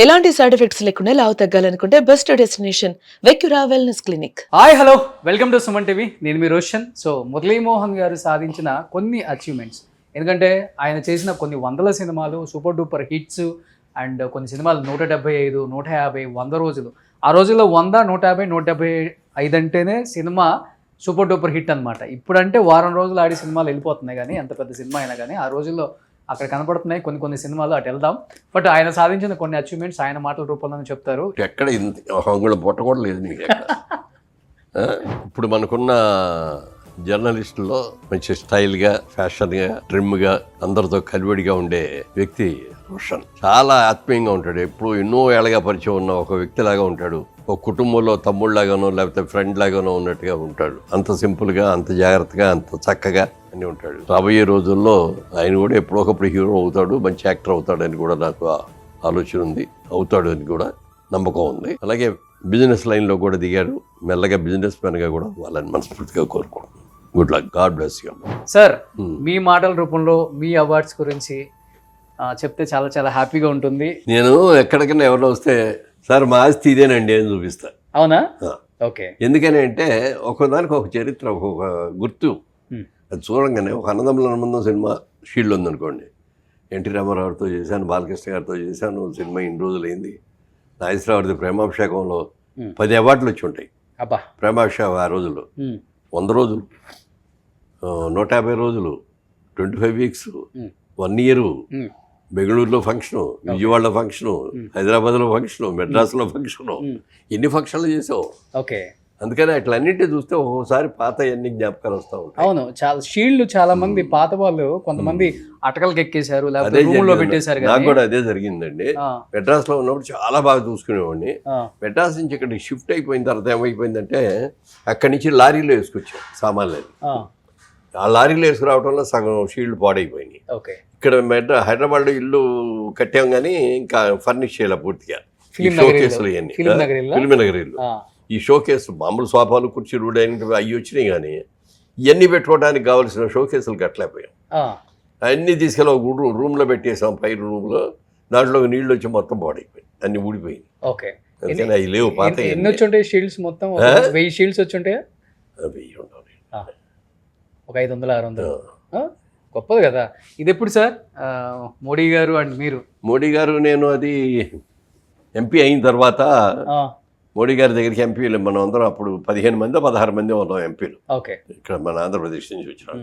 ఎలాంటి side effects లేకుండా లావు తగ్గాలనుకుంటే best destination vecura wellness clinic. Hi hello welcome to Suman TV. నేను మీ రోషన్. సో మురళీమోహన్ గారు సాధించిన కొన్ని అచీవ్మెంట్స్, ఎందుకంటే ఆయన చేసిన కొన్ని వందల సినిమాలు సూపర్ డూపర్ హిట్స్ అండ్ కొన్ని సినిమాలు 175, 150, 100 రోజులు. ఆ రోజుల్లో 100, 150, 175 అంటేనే సినిమా సూపర్ డూపర్ హిట్ అనమాట. ఇప్పుడంటే వారం రోజులు ఆడి సినిమాలు వెళ్ళిపోతున్నాయి, కానీ ఎంత పెద్ద సినిమా అయినా కానీ ఆ రోజుల్లో అక్కడ కనపడుతున్నాయి కొన్ని సినిమాలు. అటు వెళ్దాం. బట్ ఆయన సాధించిన కొన్ని అచీవ్మెంట్స్ ఆయన మాటల రూపంలోనే చెప్తారు. ఎక్కడ అంగుళం పొట్ట కూడా లేదు నీకు ఎక్కడ. ఇప్పుడు మనకున్న జర్నలిస్టుల్లో మంచి స్టైల్గా, ఫ్యాషన్గా, ట్రిమ్గా, అందరితో కలివిడిగా ఉండే వ్యక్తి రోషన్. చాలా ఆత్మీయంగా ఉంటాడు. ఎప్పుడు ఎన్నో ఏళ్ళగా పరిచయం ఉన్న ఒక వ్యక్తిలాగా ఉంటాడు. ఒక కుటుంబంలో తమ్ముళ్ళలాగానో లేకపోతే ఫ్రెండ్ లాగానో ఉన్నట్టుగా ఉంటాడు. అంత సింపుల్గా, అంత జాగ్రత్తగా, అంత చక్కగా అని ఉంటాడు. రాబోయే రోజుల్లో ఆయన కూడా ఎప్పుడొకప్పుడు హీరో అవుతాడు, మంచి యాక్టర్ అవుతాడని కూడా నాకు ఆలోచన ఉంది. అవుతాడు అని కూడా నమ్మకం ఉంది. అలాగే బిజినెస్ లైన్లో కూడా దిగాడు. మెల్లగా బిజినెస్ మ్యాన్గా కూడా వాళ్ళని మనస్ఫూర్తిగా కోరుకుంటున్నాను. Good luck, God bless you. Sir, మీ మాటల రూపంలో మీ అవార్డ్స్ గురించి చెప్తే చాలా చాలా హ్యాపీగా ఉంటుంది. నేను ఎక్కడికైనా ఎవరో వస్తే సార్ మా ఆస్తి ఇదేనండి అని చూపిస్తా. అవునా? ఓకే. ఎందుకని అంటే ఒకదానికి ఒక చరిత్ర, ఒక గుర్తు. అది చూడంగానే ఒక అన్నదమ్ముల అనుబంధం సినిమా షీల్డ్ ఉందనుకోండి. ఎన్టీ రామారావుతో చేశాను, బాలకృష్ణ గారితో చేశాను. సినిమా ఇన్ని రోజులైంది. నాగేశ్వరరావుది ప్రేమాభిషేకంలో 10 అవార్డులు వచ్చి ఉంటాయి. అబ్బా, ప్రేమాభిషేకం ఆ రోజుల్లో 100 రోజులు, 150 రోజులు, 25 వీక్స్, 1 ఇయర్, బెంగళూరులో ఫంక్షను, విజయవాడలో ఫంక్షను, హైదరాబాద్లో ఫంక్షను, మెడ్రాస్లో ఫంక్షను, ఎన్ని ఫంక్షన్లు చేసావు. ఓకే. అందుకని అట్లా అన్నింటి చూస్తే ఒక్కోసారి పాత ఎన్ని జ్ఞాపకాలు వస్తూ ఉంటాయి. అవును, చాలా షీల్డ్ చాలా మంది పాత వాళ్ళు కొంతమంది అటకలకి ఎక్కేశారు, లేకపోతే రూమ్ లో పెట్టేశారు. నాకు కూడా అదే జరిగిందండి. మెడ్రాస్ లో ఉన్నప్పుడు చాలా బాగా చూసుకునేవాడిని. మెడ్రాస్ నుంచి ఇక్కడ షిఫ్ట్ అయిపోయిన తర్వాత ఏమైపోయిందంటే అక్కడి నుంచి లారీలో వేసుకొచ్చాం సామాన్లు. ఆ లారీలో వేసుకురావడంలో సగం షీల్డ్ పాడైపోయినాయి. ఇక్కడ హైదరాబాద్లో ఇల్లు కట్టాం కానీ ఇంకా ఫర్నిష్ చేయాలి పూర్తిగా. ఈ షోకేసులు ఇవన్నీ ఫిల్మ్ నగరీలు, ఈ షోకేసులు మామూలు సోఫాలు, కుర్చీలు, డైనింగ్ అవి వచ్చినాయి, కానీ ఇవన్నీ పెట్టుకోవడానికి కావాల్సిన షోకేసులు కట్టలేకపోయాం. అన్నీ తీసుకెళ్ళి ఒక రూమ్లో పెట్టేసాం, పై రూమ్లో. దాంట్లో నీళ్ళు వచ్చి మొత్తం పాడైపోయింది, అన్ని ఊడిపోయింది. అందుకని అవి లేవు. పాత ఎన్ని వచ్చి ఉంటాయి షీల్డ్స్? మొత్తం 1000 షీల్డ్స్ వచ్చి ఉంటాయి. 1000 ఉండాలి, ఒక 500, 600. గొప్పది కదా. ఇది ఎప్పుడు సార్? మోడీ గారు అండ్ మీరు? మోడీ గారు నేను అది ఎంపీ అయిన తర్వాత మోడీ గారి దగ్గరికి ఎంపీలు మనం అందరం అప్పుడు 15 మంది 16 మంది ఉన్నాం ఎంపీలు. ఇక్కడ మన ఆంధ్రప్రదేశ్ నుంచి వచ్చినాం.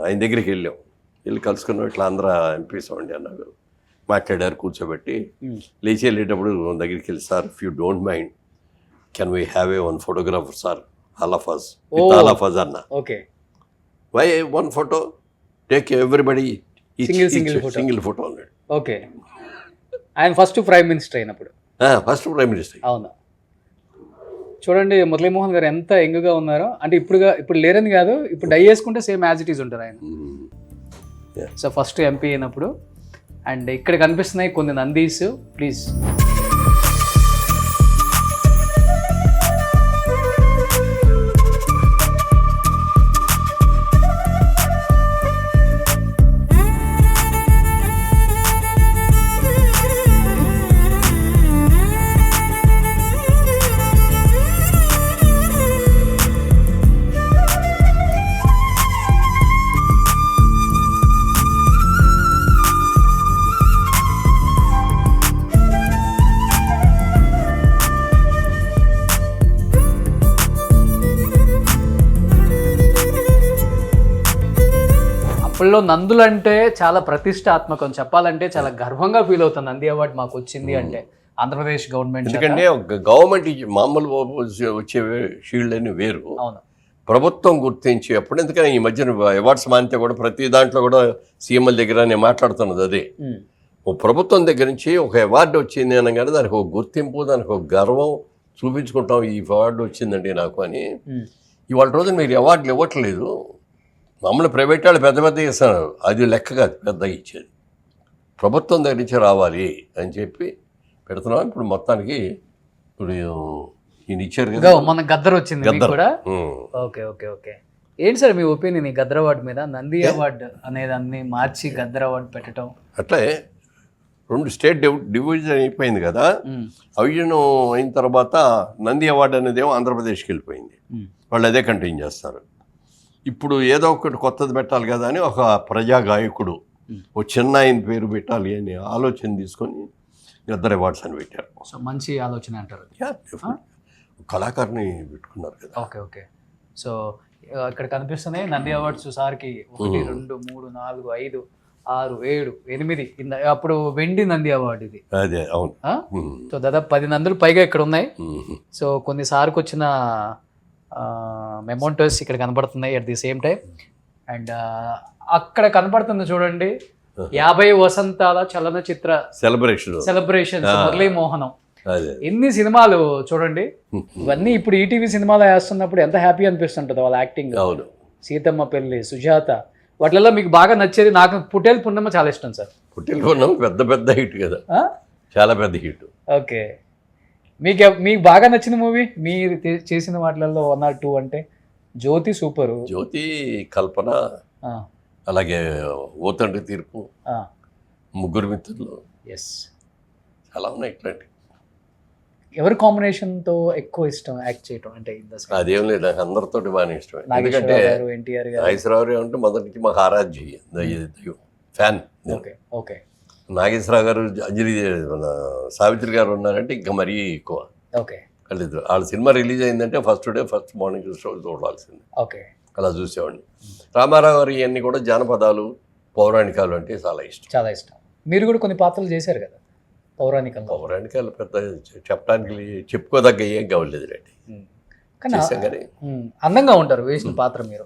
ఆయన దగ్గరికి వెళ్ళి కలుసుకున్నాం. ఇట్లా ఆంధ్ర ఎంపీస్ అండి అన్నారు. మాట్లాడారు, కూర్చోబెట్టి. లేచి వెళ్ళేటప్పుడు దగ్గరికి వెళ్ళి, sir if you don't mind can we have a 1 photographer sir, all of us, with all of us అన్న. Why 1 photo, take everybody single photo అన్నాడు. ఓకే. ఆయన ఫస్ట్ ప్రైమ్ మినిస్టర్ అయినప్పుడు. First prime minister. అవును. చూడండి మురళీమోహన్ గారు ఎంత యంగ్గా ఉన్నారో. అంటే ఇప్పుడు లేరని కాదు, ఇప్పుడు డై చేసుకుంటే సేమ్ యాజ్ ఇట్ ఈజ్ ఉంటారు ఆయన. సో ఫస్ట్ ఎంపీ అయినప్పుడు. అండ్ ఇక్కడ కనిపిస్తున్నాయి కొన్ని నందీస్. ప్లీజ్. అప్పట్లో నందులు అంటే చాలా ప్రతిష్టాత్మకం. చెప్పాలంటే చాలా గర్వంగా ఫీల్ అవుతుంది నంది అవార్డు మాకు వచ్చింది అంటే ఆంధ్రప్రదేశ్ గవర్నమెంట్. ఎందుకంటే గవర్నమెంట్ మామూలు వచ్చే షీల్డ్ అని వేరు. అవును, ప్రభుత్వం గుర్తించి అప్పుడు. ఎందుకని ఈ మధ్యన అవార్డ్స్ మానితే కూడా ప్రతి దాంట్లో కూడా సీఎంల దగ్గర నేను మాట్లాడుతున్నది అదే. ఓ ప్రభుత్వం దగ్గర నుంచి ఒక అవార్డు వచ్చింది అనగానే దానికి ఒక గుర్తింపు, దానికి ఒక గర్వం చూపించుకుంటాం. ఈ అవార్డు వచ్చిందండి నాకు అని. ఇవాళ రోజున మీరు అవార్డులు ఇవ్వట్లేదు. మామూలు ప్రైవేట్ వాళ్ళు పెద్ద ఇస్తున్నారు, అది లెక్క కాదు పెద్దగా ఇచ్చేది. ప్రభుత్వం దగ్గర నుంచి రావాలి అని చెప్పి పెడుతున్నాం. ఇప్పుడు మొత్తానికి ఇప్పుడు ఈయన ఇచ్చారు కదా, మన గద్దర్ వచ్చింది కూడా. ఓకే. ఏంటి సార్ మీ ఒపీనియన్ ఈ గద్దర్ అవార్డు మీద? నంది అవార్డు అనేదాన్ని మార్చి గద్దర్ అవార్డు పెట్టడం. అట్లే 2 స్టేట్ డివిజన్ అయిపోయింది కదా. అవిజన్ అయిన తర్వాత నంది అవార్డు అనేది ఏమో ఆంధ్రప్రదేశ్కి వెళ్ళిపోయింది. వాళ్ళు అదే కంటిన్యూ చేస్తారు. ఇప్పుడు ఏదో ఒకటి కొత్తది పెట్టాలి కదా అని ఒక ప్రజా గాయకుడు ఓ చిన్న ఆయన పేరు పెట్టాలి అని ఆలోచన తీసుకొని ఇద్దరు అవార్డ్స్ అని పెట్టారు. సో మంచి ఆలోచన అంటారు. కళాకారుని పెట్టుకున్నారు కదా. Okay okay. సో ఇక్కడ కనిపిస్తున్నాయి నంది అవార్డ్స్ సార్కి 1 2 3 4 5 6 7 8 అప్పుడు వెండి నంది అవార్డు ఇది. అదే అవును. సో దాదాపు 10 నందులు పైగా ఇక్కడ ఉన్నాయి. సో కొన్ని సార్కి వచ్చిన మెమోంటోస్ ఇక్కడ కనబడుతున్నాయి at the same time. And అక్కడ కనబడుతుంది చూడండి 50 వసంతాల చలనచిత్ర సెలబ్రేషన్ మురళీ మోహనం. ఎన్ని సినిమాలు చూడండి. ఇవన్నీ ఇప్పుడు ఈటీవీ సినిమాలో వేస్తున్నప్పుడు ఎంత హ్యాపీ అనిపిస్తుంటుంది వాళ్ళ యాక్టింగ్. సీతమ్మ పెళ్లి, సుజాత, వాటిల్లో మీకు బాగా నచ్చేది? నాకు పుట్టేలు పున్నమ్మ చాలా ఇష్టం సార్. పుట్టేలు పున్నమ్మ పెద్ద హిట్ కదా, చాలా పెద్ద హిట్. ఓకే. మీకు బాగా నచ్చిన మూవీ మీరు చేసిన వాటిల్లో 1 or 2 అంటే? జ్యోతి సూపరు. జ్యోతి, కల్పన, అలాగే ఓ తండ్రి తీర్పు, ముగ్గురు మిత్రులు, ఎస్ చాలా ఉన్నాయి ఇట్లాంటి. ఎవరి కాంబినేషన్తో ఎక్కువ ఇష్టం యాక్ట్ చేయటం అంటే? అదేం లేదు, నాకు అందరితో బాగానే ఇష్టం. ఎందుకంటే నాగేశ్వరరావు అంటే మొదటి నుంచి మాకు ఆరాధ్య fan. Okay okay. Nageswara Rao garu, Anjali, మన సావిత్రి గారు ఉన్నారంటే ఇంకా మరీ ఎక్కువ. ఓకే. వాళ్ళిద్దరు వాళ్ళ సినిమా రిలీజ్ అయిందంటే ఫస్ట్ మార్నింగ్ షో చూడాల్సింది. ఓకే. అలా చూసేవాడిని. రామారావు గారు ఇవన్నీ కూడా జానపదాలు, పౌరాణికాలు అంటే చాలా ఇష్టం. మీరు కూడా కొన్ని పాత్రలు చేశారు కదా పౌరాణికాలు. పెద్ద చెప్పడానికి చెప్పుకోదగ్గ ఏం కావలేదు రండి. కానీ అందంగా ఉంటారు వేసిన పాత్ర మీరు.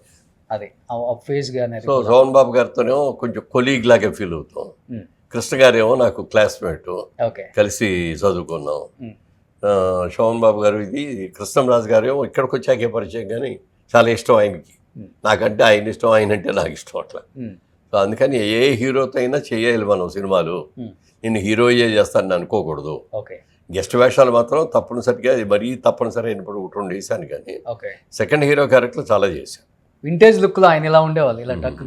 అది ఫేస్ గానే. సో సోహన్ బాబు గారితోనేమో కొంచెం కొలీగ్ లాగా ఫీల్ అవుతాం. కృష్ణ గారేమో నాకు క్లాస్మేట్, కలిసి చదువుకున్నాం. శోభన్ బాబు గారు ఇది కృష్ణంరాజు గారు ఏమో ఇక్కడికి వచ్చాకే పరిచయం, కానీ చాలా ఇష్టం ఆయనకి. నాకంటే ఆయన ఇష్టం, ఆయన అంటే నాకు ఇష్టం అట్లా. సో అందుకని ఏ హీరోతో అయినా చేయాలి మనం సినిమాలు. నేను హీరోయే చేస్తానని అనుకోకూడదు. గెస్ట్ వేషాలు మాత్రం తప్పనిసరిగా, మరీ తప్పనిసరి అయినప్పుడు 2 వేసాను, కానీ సెకండ్ హీరో క్యారెక్టర్ చాలా చేశాను. వింటేజ్ లుక్ లో ఆయన ఇలా ఉండేవాళ్ళు, ఇలా టక్కు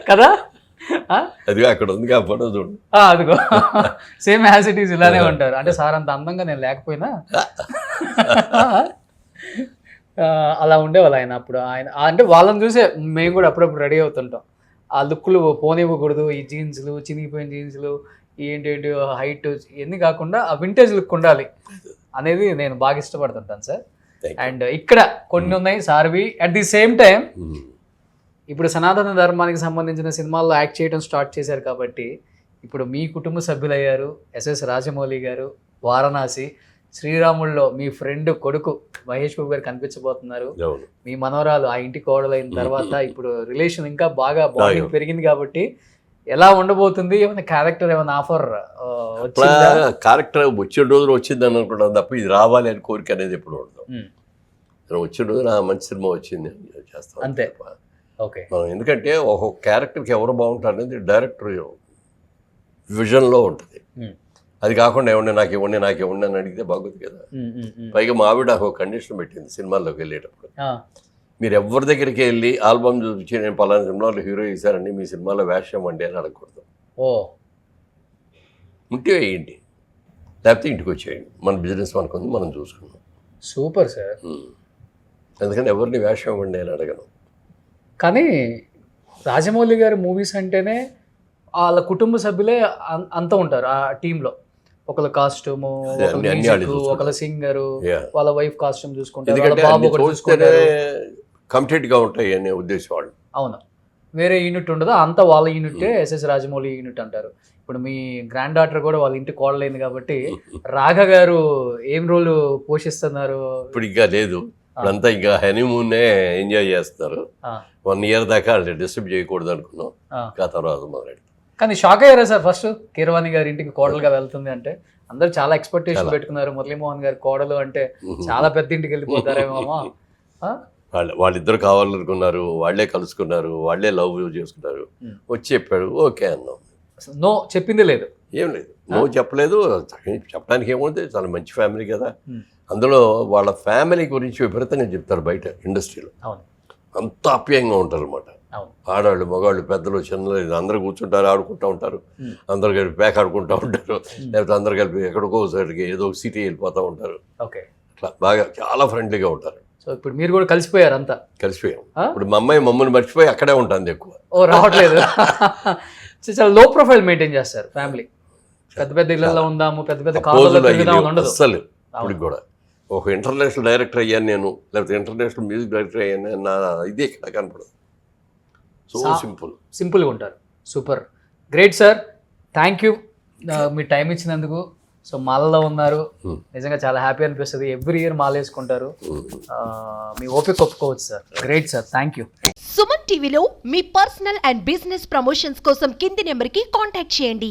కదా. అదిగో అక్కడ ఉంది కాబట్టి చూడు, అదిగో సేమ్ యాజ్ ఇట్ ఈస్ ఇలానే ఉంటారు. అంటే సార్ అంత అందంగా నేను లేకపోయినా అలా ఉండేవాళ్ళు ఆయన. అప్పుడు ఆయన అంటే వాళ్ళని చూసే మేము కూడా అప్పుడప్పుడు రెడీ అవుతుంటాం. ఆ లుక్లు పోనివ్వకూడదు, ఈ జీన్స్లు, చినిగిపోయిన జీన్స్లు, ఏంటి హైట్, ఇవన్నీ కాకుండా ఆ వింటేజ్ లుక్ ఉండాలి అనేది నేను బాగా ఇష్టపడుతుంటాను సార్. అండ్ ఇక్కడ కొన్ని ఉన్నాయి సార్వి. అట్ ది సేమ్ టైం ఇప్పుడు సనాతన ధర్మానికి సంబంధించిన సినిమాల్లో యాక్ట్ చేయడం స్టార్ట్ చేశారు కాబట్టి ఇప్పుడు మీ కుటుంబ సభ్యులయ్యారు. ఎస్ఎస్ రాజమౌళి గారు, వారణాసి, శ్రీరాముల్లో మీ ఫ్రెండ్ కొడుకు మహేష్ బాబు గారు కనిపించబోతున్నారు. మీ మనవరాలు ఆ ఇంటి కోడలైన తర్వాత ఇప్పుడు రిలేషన్ ఇంకా బాగా బాండింగ్ పెరిగింది కాబట్టి ఎలా ఉండబోతుంది? ఏమైనా క్యారెక్టర్, ఏమైనా ఆఫర్ వచ్చిందా? క్యారెక్టర్ వచ్చిన రోజులు వచ్చిందని అనుకుంటాం తప్ప ఇది రావాలి అని కోరిక అనేది ఎప్పుడు ఉండదు. వచ్చిన రోజు నా మంచి సినిమా వచ్చింది చేస్తాం అంతే. ఓకే. ఎందుకంటే ఒక్కొక్క క్యారెక్టర్కి ఎవరు బాగుంటారు అనేది డైరెక్టర్ విజన్లో ఉంటుంది. అది కాకుండా నాకు ఇవ్వండి అని అడిగితే బాగుంది కదా. పైగా మా ఆవిడ నాకు ఒక కండిషన్ పెట్టింది సినిమాల్లోకి వెళ్ళేటప్పుడు, మీరు ఎవరి దగ్గరికి వెళ్ళి ఆల్బమ్ చూపించి నేను పలానా సినిమాలో హీరో చేశారండి, మీ సినిమాలో వేషం అండి అని అడగకూడదు. ఉంటే వేయండి, లేకపోతే ఇంటికి వచ్చేయండి, మన బిజినెస్ మనకుంది, మనం చూసుకున్నాం. Super sir. ఎందుకంటే ఎవరిని వేషం ఇవ్వండి అని అడగను. కానీ రాజమౌళి గారి మూవీస్ అంటేనే వాళ్ళ కుటుంబ సభ్యులే అంత ఉంటారు ఆ టీంలో. ఒకళ్ళ కాస్ట్యూము, ఒకళ్ళ సింగరు, వాళ్ళ వైఫ్ కాస్ట్యూమ్ చూసుకుంటారు, కంప్లీట్ గా ఉంటాయి అనే ఉద్దేశం వాళ్ళు. అవును, వేరే యూనిట్ ఉండదు, అంతా వాళ్ళ యూనిటే ఎస్ఎస్ రాజమౌళి యూనిట్ అంటారు. ఇప్పుడు మీ గ్రాండ్ డాటర్ కూడా వాళ్ళ ఇంటి కోడలైంది కాబట్టి రాఘ గారు ఏం రోల్ పోషిస్తున్నారు? ఇప్పుడు ఇంకా లేదు, ఇప్పుడంతా ఇంకా హనీమూన్నే ఎంజాయ్ చేస్తున్నారు. 1 year దాకా డిస్టర్బ్ చేయకూడదు అనుకున్నాం, ఇంకా తర్వాత మొదలెడు. కానీ షాక్ అయ్యారా సార్ ఫస్ట్ కీరవాణి గారి ఇంటికి కోడలుగా వెళ్తుంది అంటే? అందరు చాలా ఎక్స్పెక్టేషన్ పెట్టుకున్నారు, మురళీమోహన్ గారి కోడలు అంటే చాలా పెద్ద ఇంటికి వెళ్ళిపోతారేమో. వాళ్ళిద్దరు కావాలనుకున్నారు, వాళ్ళే కలుసుకున్నారు, వాళ్ళే లవ్ చేసుకున్నారు. వచ్చి చెప్పాడు, ఓకే అన్నాం. నో చెప్పింది లేదు, ఏం లేదు, నో చెప్పలేదు. చెప్పడానికి ఏముంది, చాలా మంచి ఫ్యామిలీ కదా. అందులో వాళ్ళ ఫ్యామిలీ గురించి విపరీతంగా చెప్తారు బయట ఇండస్ట్రీలో, అంత ఆప్యాయంగా ఉంటారు అనమాట. అవును. ఆడవాళ్ళు మగవాళ్ళు పెద్దలు చిన్నలు అందరూ కూర్చుంటారు, ఆడుకుంటూ ఉంటారు, అందరు కలిపి ప్యాక్ ఆడుకుంటూ ఉంటారు, లేకపోతే అందరు కలిపి ఎక్కడికో ఒకసారికి ఏదో ఒక సిటీ వెళ్ళిపోతూ ఉంటారు. ఓకే. అట్లా బాగా చాలా ఫ్రెండ్లీగా ఉంటారు. సో ఇప్పుడు మీరు కూడా కలిసిపోయారు అంతా? కలిసిపోయాం. ఇప్పుడు మా అమ్మాయి మమ్మల్ని మర్చిపోయి అక్కడే ఉంటుంది ఎక్కువ. ఓ, రావట్లేదు. చాలా లో ప్రొఫైల్ మెయింటైన్ చేస్తారు ఫ్యామిలీ. పెద్ద పెద్ద ఇళ్లలో ఉందాము, పెద్ద పెద్ద కార్లలో తిరుగుదామని ఉండదు అస్సలు. ఇప్పుడు కూడా ఒక ఇంటర్నేషనల్ డైరెక్టర్ అయ్యాను నేను, లేకపోతే ఇంటర్నేషనల్ మ్యూజిక్ డైరెక్టర్ అయ్యాను, నా ఇది ఇక్కడ కనపడదు. సో సింపుల్గా ఉంటారు. Super, great sir, thank you me time ఇచ్చినందుకు. సో మాలలో ఉన్నారు, నిజంగా చాలా హ్యాపీ అనిపిస్తుంది. ఎవ్రీ ఇయర్ మాల వేసుకుంటారు, మీ ఓపిక ఒప్పుకోవచ్చు sir. Great sir, thank you. Suman టీవీలో మీ పర్సనల్ అండ్ బిజినెస్ ప్రమోషన్స్ కోసం కింది నెంబర్కి కాంటాక్ట్ చేయండి.